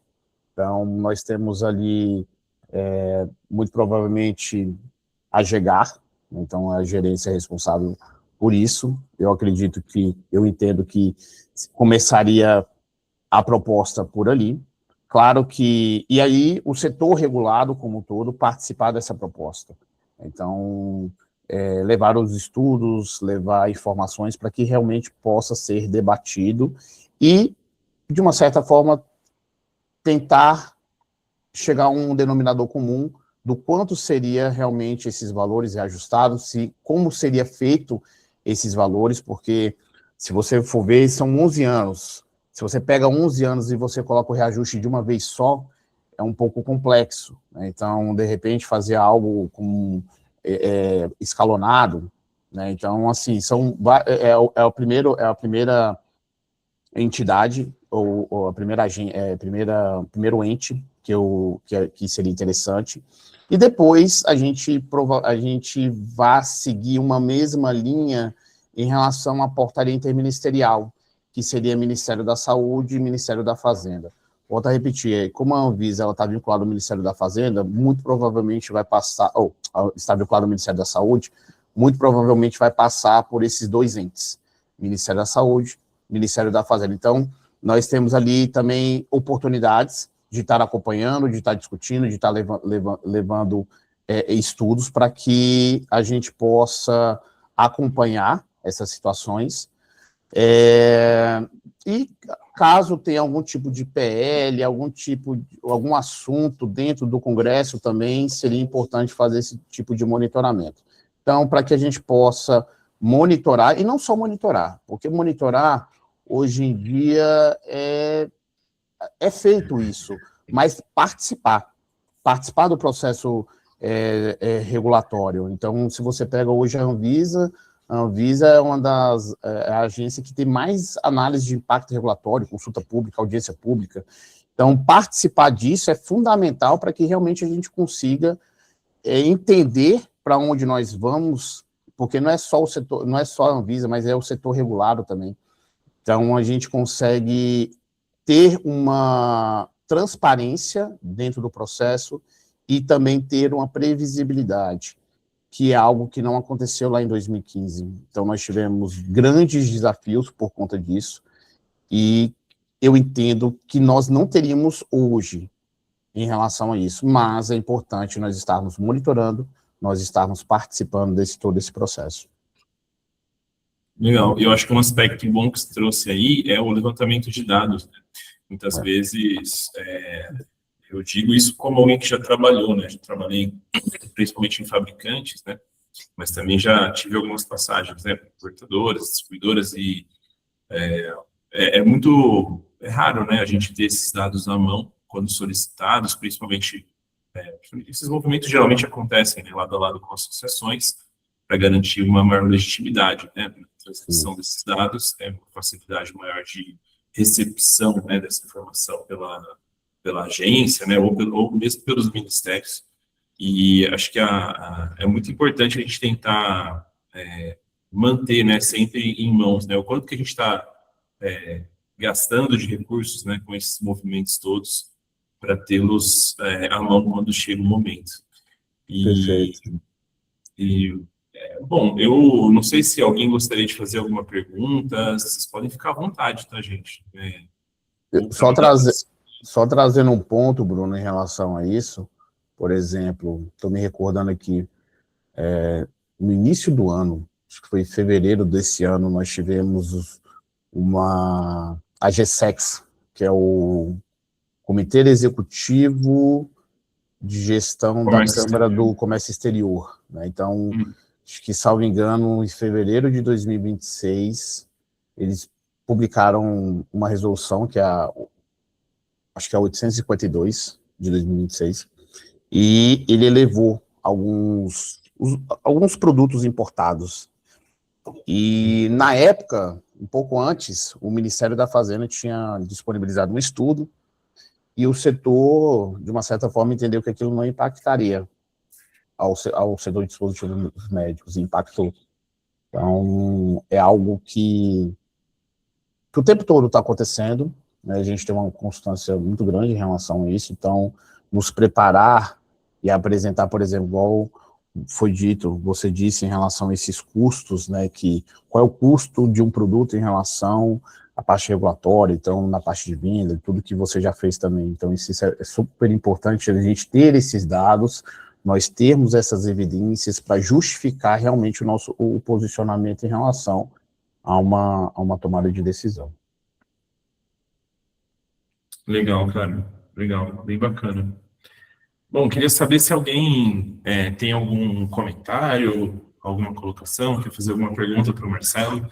S2: Então, nós temos ali, muito provavelmente, a GEGAR, então a gerência responsável por isso, eu entendo que começaria a proposta por ali. Claro que, e aí o setor regulado como um todo participar dessa proposta. Então, levar os estudos, levar informações para que realmente possa ser debatido e, de uma certa forma, tentar chegar a um denominador comum do quanto seria realmente esses valores reajustados, como seria feito esses valores, porque se você for ver, são 11 anos. Se você pega 11 anos e você coloca o reajuste de uma vez só, é um pouco complexo, né? Então, de repente, fazer algo escalonado, né? Então, assim, a primeira entidade, ou a primeiro ente que seria interessante, e depois a gente vai seguir uma mesma linha em relação à portaria interministerial, que seria Ministério da Saúde e Ministério da Fazenda. Volto a repetir, como a Anvisa está vinculada ao Ministério da Fazenda, muito provavelmente vai passar, ou está vinculada ao Ministério da Saúde, muito provavelmente vai passar por esses dois entes, Ministério da Saúde, Ministério da Fazenda. Então, nós temos ali também oportunidades de estar acompanhando, de estar discutindo, de estar levando estudos para que a gente possa acompanhar essas situações. E caso tenha algum tipo de PL, algum assunto dentro do Congresso também, seria importante fazer esse tipo de monitoramento. Então, para que a gente possa monitorar, e não só monitorar, porque monitorar, hoje em dia, é feito isso, mas participar do processo regulatório. Então, se você pega hoje a Anvisa é uma das agências que tem mais análise de impacto regulatório, consulta pública, audiência pública. Então, participar disso é fundamental para que realmente a gente consiga entender para onde nós vamos, porque não é só o setor, não é só a Anvisa, mas é o setor regulado também. Então, a gente consegue ter uma transparência dentro do processo e também ter uma previsibilidade, que é algo que não aconteceu lá em 2015. Então, nós tivemos grandes desafios por conta disso, e eu entendo que nós não teríamos hoje em relação a isso, mas é importante nós estarmos monitorando, nós estarmos participando todo esse processo.
S1: Legal. Eu acho que um aspecto bom que você trouxe aí é o levantamento de dados, né? Muitas vezes, eu digo isso como alguém que já trabalhou, né? Já trabalhei principalmente em fabricantes, né? Mas também já tive algumas passagens, né? Importadoras, distribuidoras, e muito raro, né? A gente ter esses dados na mão quando solicitados, principalmente esses movimentos geralmente acontecem, né, lado a lado com associações, para garantir uma maior legitimidade, né, na transmissão desses dados, uma facilidade maior de recepção, né, dessa informação pela agência, né, ou mesmo pelos ministérios. E acho que é muito importante a gente tentar manter, né, sempre em mãos, né, o quanto que a gente está gastando de recursos, né, com esses movimentos todos, para tê-los à mão quando chega o momento.
S2: Perfeito.
S1: Bom, eu não sei se alguém gostaria de fazer alguma pergunta, vocês podem ficar à vontade, tá, gente?
S2: Só trazendo um ponto, Bruno, em relação a isso, por exemplo, estou me recordando aqui, no início do ano, acho que foi em fevereiro desse ano, nós tivemos a GSEX, que é o Comitê Executivo de Gestão da Câmara do Comércio Exterior, né? Então, acho que, salvo engano, em fevereiro de 2026, eles publicaram uma resolução, acho que é a 852 de 2026, e ele elevou alguns produtos importados. E, na época, um pouco antes, o Ministério da Fazenda tinha disponibilizado um estudo, e o setor, de uma certa forma, entendeu que aquilo não impactaria ao setor de dispositivos médicos, impactou. Então, é algo que o tempo todo está acontecendo, né? A gente tem uma constância muito grande em relação a isso, então, nos preparar e apresentar, por exemplo, igual foi dito, você disse em relação a esses custos, né, qual é o custo de um produto em relação à parte regulatória, então, na parte de venda, tudo que você já fez também. Então, isso é super importante a gente ter esses dados, nós termos essas evidências para justificar realmente o posicionamento em relação a uma tomada de decisão.
S1: Legal, cara. Legal, bem bacana. Bom, queria saber se alguém tem algum comentário, alguma colocação, quer fazer alguma pergunta para o Marcelo.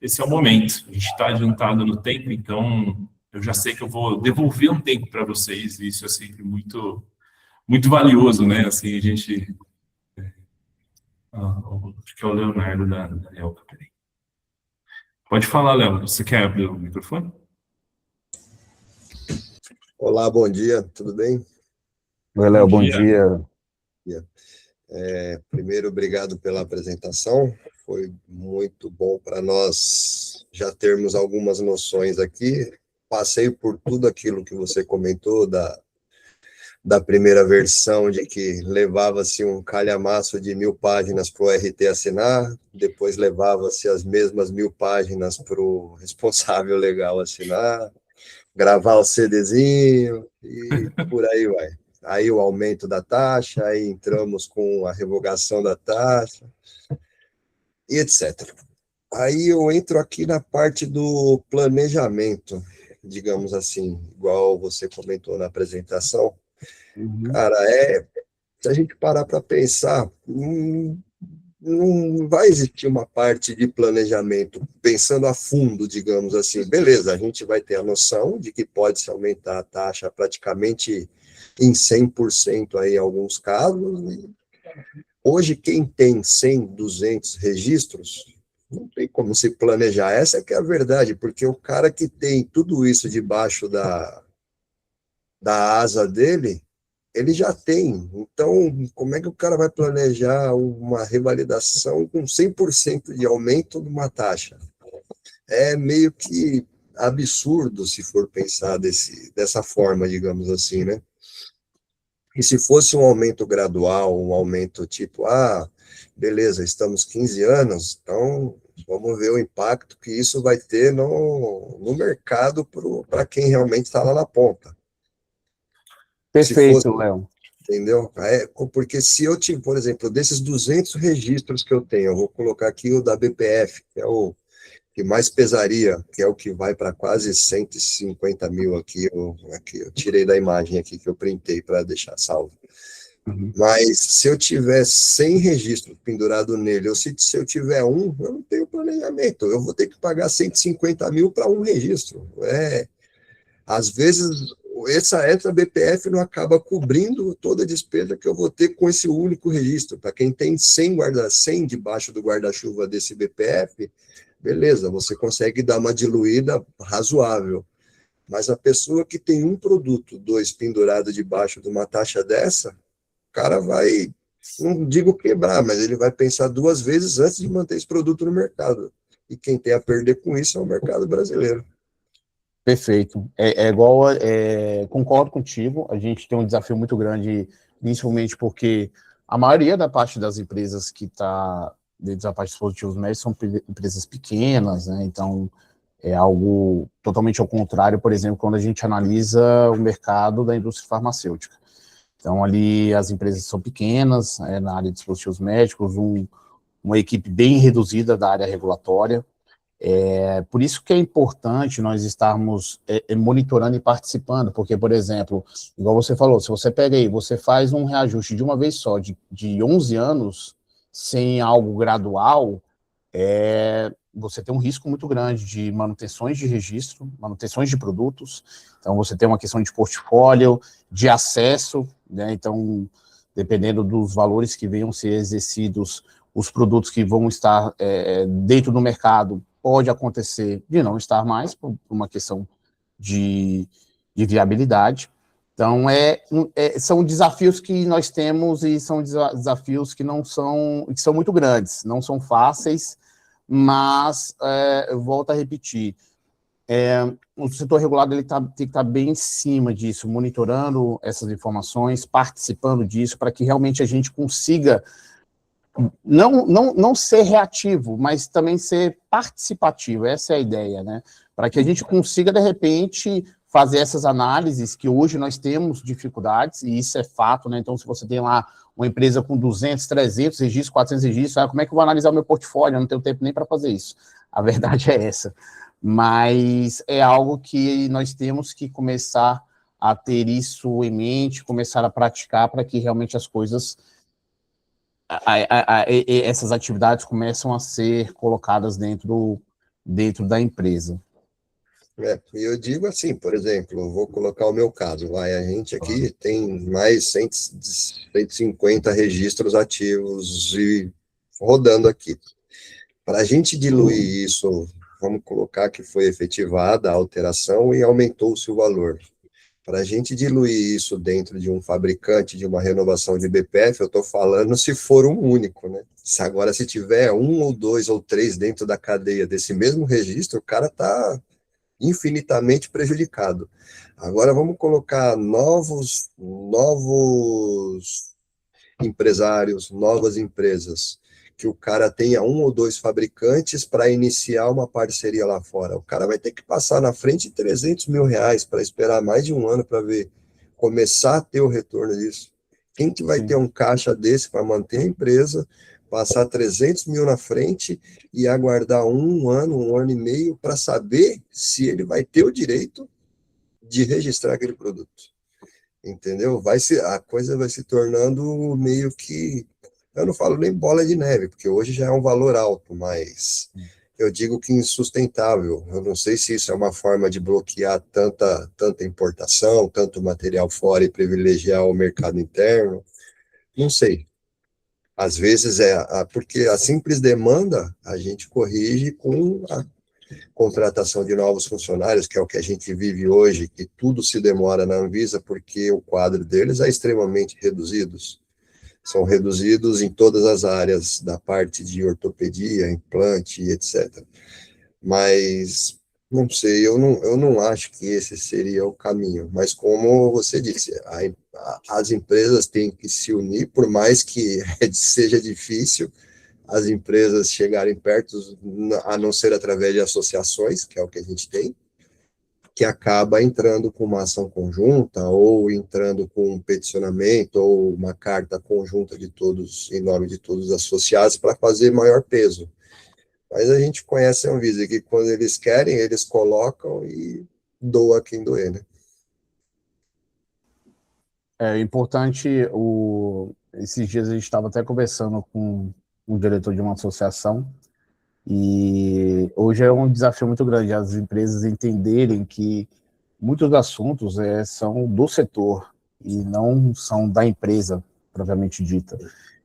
S1: Esse é o momento. A gente está adiantado no tempo, então eu já sei que eu vou devolver um tempo para vocês, e isso é sempre muito, muito valioso, né? Assim, a gente... acho que é o Leonardo da Elka, peraí. Pode falar, Léo. Você quer abrir o microfone?
S3: Olá, bom dia, tudo bem?
S2: Oi, Léo, bom dia.
S3: Primeiro, obrigado pela apresentação, foi muito bom para nós já termos algumas noções aqui. Passei por tudo aquilo que você comentou da primeira versão, de que levava-se um calhamaço de 1000 páginas para o RT assinar, depois levava-se as mesmas 1000 páginas para o responsável legal assinar, gravar o CDzinho e por aí vai. Aí o aumento da taxa, aí entramos com a revogação da taxa, e etc. Aí eu entro aqui na parte do planejamento, digamos assim, igual você comentou na apresentação. Cara, se a gente parar para pensar, não vai existir uma parte de planejamento, pensando a fundo, digamos assim. Beleza, a gente vai ter a noção de que pode-se aumentar a taxa praticamente em 100% aí em alguns casos. Hoje, quem tem 100, 200 registros, não tem como se planejar. Essa que é a verdade, porque o cara que tem tudo isso debaixo da asa dele, ele já tem. Então, como é que o cara vai planejar uma revalidação com 100% de aumento de uma taxa? É meio que absurdo se for pensar dessa forma, digamos assim, né? E se fosse um aumento gradual, um aumento tipo, beleza, estamos 15 anos, então vamos ver o impacto que isso vai ter no mercado para quem realmente está lá na ponta.
S2: Perfeito, Léo.
S3: Entendeu? Porque se eu tiver, por exemplo, desses 200 registros que eu tenho, eu vou colocar aqui o da BPF, que é o que mais pesaria, que é o que vai para quase 150 mil aqui, eu tirei da imagem aqui que eu printei para deixar salvo.
S2: Uhum.
S3: Mas se eu tiver 100 registros pendurados nele, ou se eu tiver um, eu não tenho planejamento, eu vou ter que pagar 150 mil para um registro. Às vezes, essa BPF não acaba cobrindo toda a despesa que eu vou ter com esse único registro. Para quem tem 100 debaixo do guarda-chuva desse BPF, beleza, você consegue dar uma diluída razoável. Mas a pessoa que tem um produto, 2 pendurado debaixo de uma taxa dessa, o cara vai, não digo quebrar, mas ele vai pensar 2 vezes antes de manter esse produto no mercado. E quem tem a perder com isso é o mercado brasileiro.
S2: Perfeito. Concordo contigo, a gente tem um desafio muito grande, principalmente porque a maioria da parte das empresas que está dentro da parte de dispositivos médicos são empresas pequenas, né? Então é algo totalmente ao contrário, por exemplo, quando a gente analisa o mercado da indústria farmacêutica. Então ali as empresas são pequenas, na área de dispositivos médicos, uma equipe bem reduzida da área regulatória. Por isso que é importante nós estarmos monitorando e participando, porque, por exemplo, igual você falou, se você pega aí, você faz um reajuste de uma vez só, de 11 anos, sem algo gradual, você tem um risco muito grande de manutenções de registro, manutenções de produtos, então você tem uma questão de portfólio, de acesso, né? Então, dependendo dos valores que venham ser exercidos, os produtos que vão estar dentro do mercado, pode acontecer de não estar mais, por uma questão de viabilidade. Então, são desafios que nós temos e são desafios que são muito grandes, não são fáceis, mas, eu volto a repetir, o setor regulado ele tem que estar bem em cima disso, monitorando essas informações, participando disso, para que realmente a gente consiga não ser reativo, mas também ser participativo, essa é a ideia, né? Para que a gente consiga, de repente, fazer essas análises, que hoje nós temos dificuldades, e isso é fato, né? Então, se você tem lá uma empresa com 200, 300 registros, 400 registros, como é que eu vou analisar o meu portfólio? Eu não tenho tempo nem para fazer isso. A verdade é essa. Mas é algo que nós temos que começar a ter isso em mente, começar a praticar para que realmente as coisas, essas atividades começam a ser colocadas dentro da empresa.
S3: E eu digo assim, por exemplo, vou colocar o meu caso, a gente aqui tem mais 150 registros ativos e rodando aqui. Para a gente diluir isso, vamos colocar que foi efetivada a alteração e aumentou-se o valor. Para a gente diluir isso dentro de um fabricante, de uma renovação de BPF, eu estou falando se for um único, né? Agora, se tiver um ou dois ou três dentro da cadeia desse mesmo registro, o cara está infinitamente prejudicado. Agora vamos colocar novos empresários, novas empresas, que o cara tenha um ou dois fabricantes para iniciar uma parceria lá fora. O cara vai ter que passar na frente de 300 mil reais para esperar mais de um ano para ver, começar a ter o retorno disso. Quem que vai ter um caixa desse para manter a empresa, passar 300 mil na frente e aguardar um ano e meio para saber se ele vai ter o direito de registrar aquele produto? Entendeu? A coisa vai se tornando meio que, eu não falo nem bola de neve, porque hoje já é um valor alto, mas eu digo que insustentável. Eu não sei se isso é uma forma de bloquear tanta importação, tanto material fora e privilegiar o mercado interno. Não sei. Às vezes porque a simples demanda a gente corrige com a contratação de novos funcionários, que é o que a gente vive hoje, que tudo se demora na Anvisa, porque o quadro deles é extremamente reduzidos. São reduzidos em todas as áreas da parte de ortopedia, implante, etc. Mas, não sei, eu não acho que esse seria o caminho. Mas, como você disse, as empresas têm que se unir, por mais que seja difícil as empresas chegarem perto, a não ser através de associações, que é o que a gente tem, que acaba entrando com uma ação conjunta, ou entrando com um peticionamento, ou uma carta conjunta de todos, em nome de todos os associados, para fazer maior peso. Mas a gente conhece a Anvisa, que quando eles querem, eles colocam e doa quem doer, né?
S2: É importante, esses dias a gente estava até conversando com um diretor de uma associação, e hoje é um desafio muito grande as empresas entenderem que muitos assuntos são do setor e não são da empresa propriamente dita.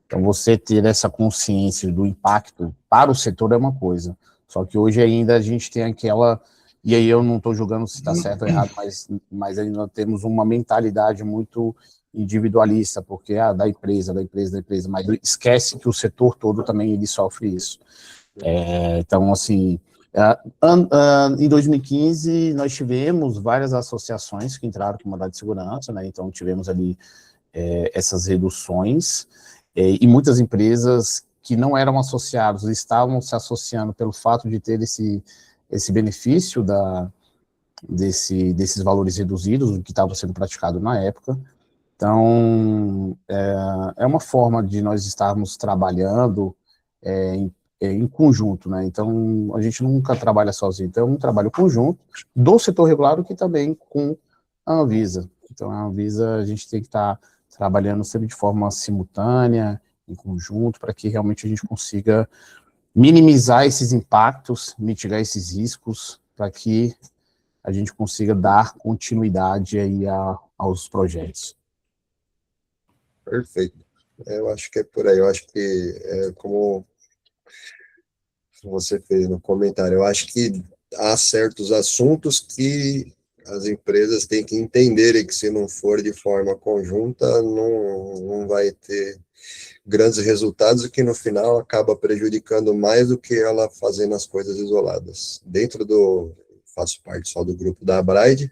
S2: Então, você ter essa consciência do impacto para o setor é uma coisa, só que hoje ainda a gente tem aquela, e aí eu não estou julgando se está certo ou errado, mas ainda temos uma mentalidade muito individualista, porque da empresa, mas esquece que o setor todo também ele sofre isso. Então, assim, em 2015, nós tivemos várias associações que entraram com mandado de segurança, né? Então, tivemos ali essas reduções, e muitas empresas que não eram associadas estavam se associando pelo fato de ter esse benefício desses valores reduzidos, o que estava sendo praticado na época. Então, é uma forma de nós estarmos trabalhando em conjunto, né? Então, a gente nunca trabalha sozinho, então é um trabalho conjunto do setor regulado que também com a Anvisa. Então, a Anvisa, a gente tem que estar trabalhando sempre de forma simultânea, em conjunto, para que realmente a gente consiga minimizar esses impactos, mitigar esses riscos, para que a gente consiga dar continuidade aí aos projetos.
S3: Perfeito. Eu acho que é por aí. Eu acho que, como você fez no comentário, eu acho que há certos assuntos que as empresas têm que entenderem que, se não for de forma conjunta, não vai ter grandes resultados, e que no final acaba prejudicando mais do que ela fazendo as coisas isoladas. Faço parte só do grupo da Abraide,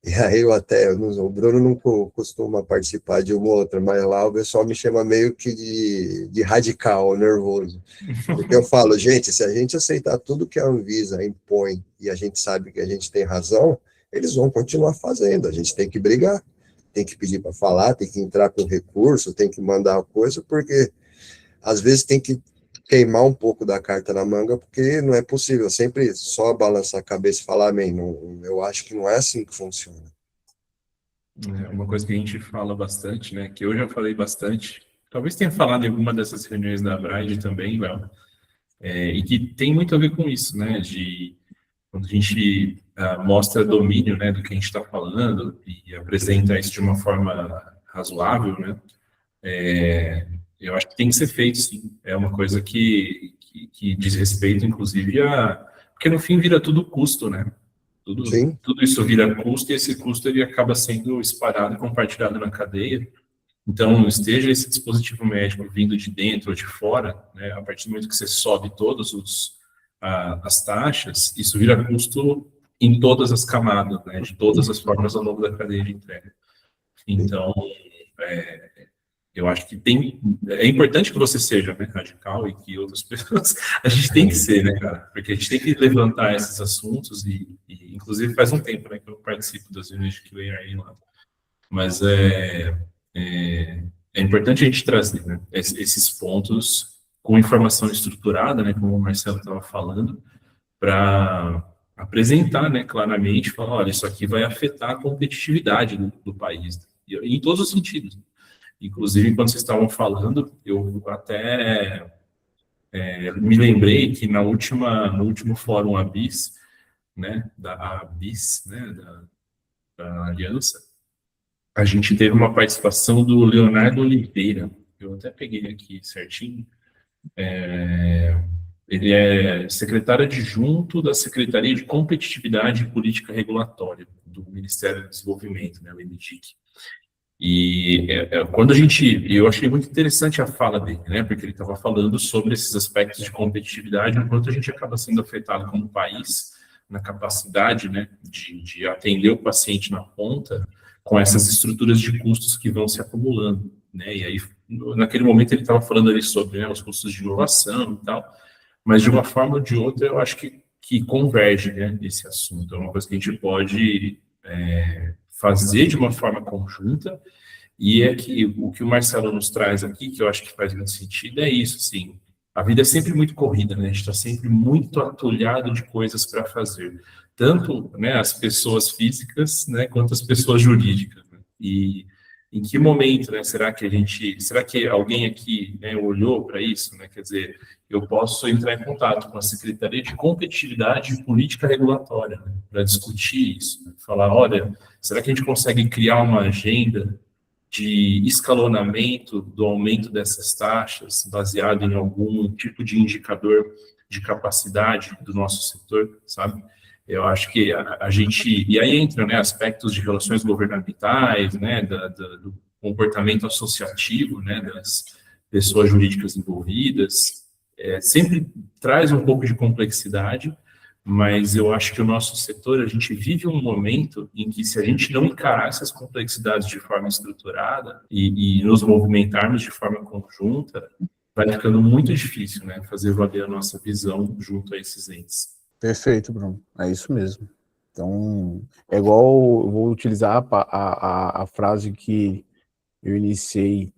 S3: E aí o Bruno não costuma participar de uma ou outra, mas lá o pessoal me chama meio que de radical, nervoso. Porque eu falo, gente, se a gente aceitar tudo que a Anvisa impõe e a gente sabe que a gente tem razão, eles vão continuar fazendo, a gente tem que brigar, tem que pedir para falar, tem que entrar com recurso, tem que mandar coisa, porque às vezes tem que queimar um pouco da carta na manga, porque não é possível sempre só balançar a cabeça e falar amém. Não, eu acho que não é assim que funciona.
S1: É uma coisa que a gente fala bastante, né, que eu já falei bastante, talvez tenha falado em alguma dessas reuniões da Braille também, Léo, e que tem muito a ver com isso, né, de quando a gente mostra domínio, né, do que a gente está falando e apresenta isso de uma forma razoável, né, eu acho que tem que ser feito, sim. É uma coisa que diz respeito, inclusive, porque no fim vira tudo custo, né?
S3: Sim,
S1: Tudo isso vira custo e esse custo ele acaba sendo espalhado e compartilhado na cadeia. Então, esteja esse dispositivo médico vindo de dentro ou de fora, né, a partir do momento que você sobe as taxas, isso vira custo em todas as camadas, né, de todas as formas ao longo da cadeia de entrega. Então, eu acho que é importante que você seja, né, radical e que outras pessoas, a gente tem que ser, né, cara, porque a gente tem que levantar esses assuntos e inclusive faz um tempo, né, que eu participo das reuniões de QA lá, mas é importante a gente trazer, né, esses pontos com informação estruturada, né, como o Marcelo estava falando, para apresentar, né, claramente, falar, olha, isso aqui vai afetar a competitividade do país, em todos os sentidos. Inclusive, enquanto vocês estavam falando, eu até me lembrei que no último fórum ABIS, né, da ABIS, né, da Aliança, a gente teve uma participação do Leonardo Oliveira. Eu até peguei aqui certinho. Ele é secretário adjunto da Secretaria de Competitividade e Política Regulatória do Ministério do Desenvolvimento, né, o MDIC. E eu achei muito interessante a fala dele, né, porque ele estava falando sobre esses aspectos de competitividade, enquanto a gente acaba sendo afetado como país na capacidade, né, de atender o paciente na ponta com essas estruturas de custos que vão se acumulando, né, e aí naquele momento ele estava falando ali sobre, né, os custos de inovação e tal, mas de uma forma ou de outra eu acho que converge, né, esse assunto, é uma coisa que a gente pode fazer de uma forma conjunta, e é que o que o Marcelo nos traz aqui, que eu acho que faz muito sentido, é isso, sim. A vida é sempre muito corrida, né? A gente está sempre muito atulhado de coisas para fazer. Tanto, né, as pessoas físicas, né, quanto as pessoas jurídicas. Né? E em que momento, né, será que alguém aqui, né, olhou para isso, né? Quer dizer, eu posso entrar em contato com a Secretaria de Competitividade e Política Regulatória, né, para discutir isso, né? Falar, olha, será que a gente consegue criar uma agenda de escalonamento do aumento dessas taxas, baseado em algum tipo de indicador de capacidade do nosso setor, sabe? Eu acho que a gente... E aí entram, né, aspectos de relações governamentais, né, do comportamento associativo, né, das pessoas jurídicas envolvidas, sempre traz um pouco de complexidade, mas eu acho que o nosso setor, a gente vive um momento em que, se a gente não encarar essas complexidades de forma estruturada e nos movimentarmos de forma conjunta, vai ficando muito difícil, né, fazer valer a nossa visão junto a esses entes.
S2: Perfeito, Bruno. É isso mesmo. Então, é igual, eu vou utilizar a frase que eu iniciei,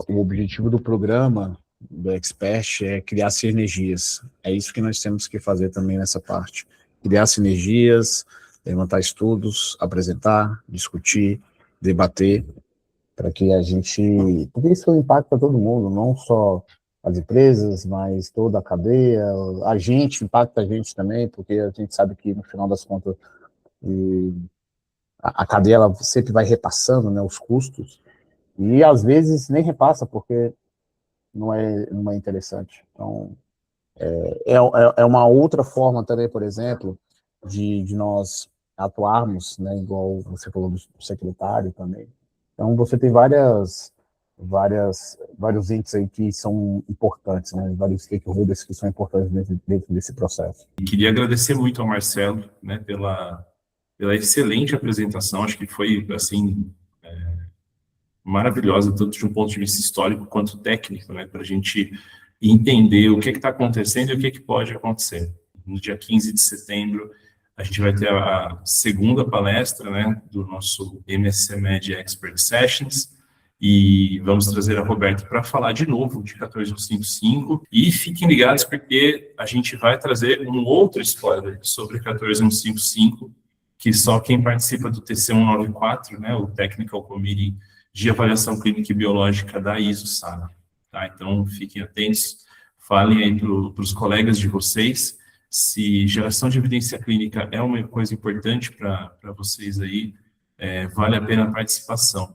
S2: o objetivo do programa do Expert é criar sinergias. É isso que nós temos que fazer também nessa parte. Criar sinergias, levantar estudos, apresentar, discutir, debater, para que a gente... Porque isso impacta todo mundo, não só as empresas, mas toda a cadeia, a gente, impacta a gente também, porque a gente sabe que, no final das contas, a cadeia ela sempre vai repassando, né, os custos, e às vezes nem repassa, porque não é interessante. Então, é uma outra forma também, por exemplo, de nós atuarmos, né, igual você falou do secretário também. Então, você tem vários entes aí que são importantes, né, vários stakeholders que são importantes dentro desse processo.
S1: E queria agradecer muito ao Marcelo, né, pela excelente apresentação, acho que foi, assim, maravilhosa, tanto de um ponto de vista histórico quanto técnico, né, para a gente entender o que está acontecendo e o que pode acontecer. No dia 15 de setembro, a gente vai ter a segunda palestra, né, do nosso MSCMed Expert Sessions, e vamos trazer a Roberta para falar de novo de 14155, e fiquem ligados porque a gente vai trazer um outro spoiler sobre 14155, que só quem participa do TC194, né, o Technical Committee de Avaliação Clínica e Biológica da ISO sabe, tá? Então, fiquem atentos, falem aí para os colegas de vocês, se geração de evidência clínica é uma coisa importante para vocês aí, vale a pena a participação.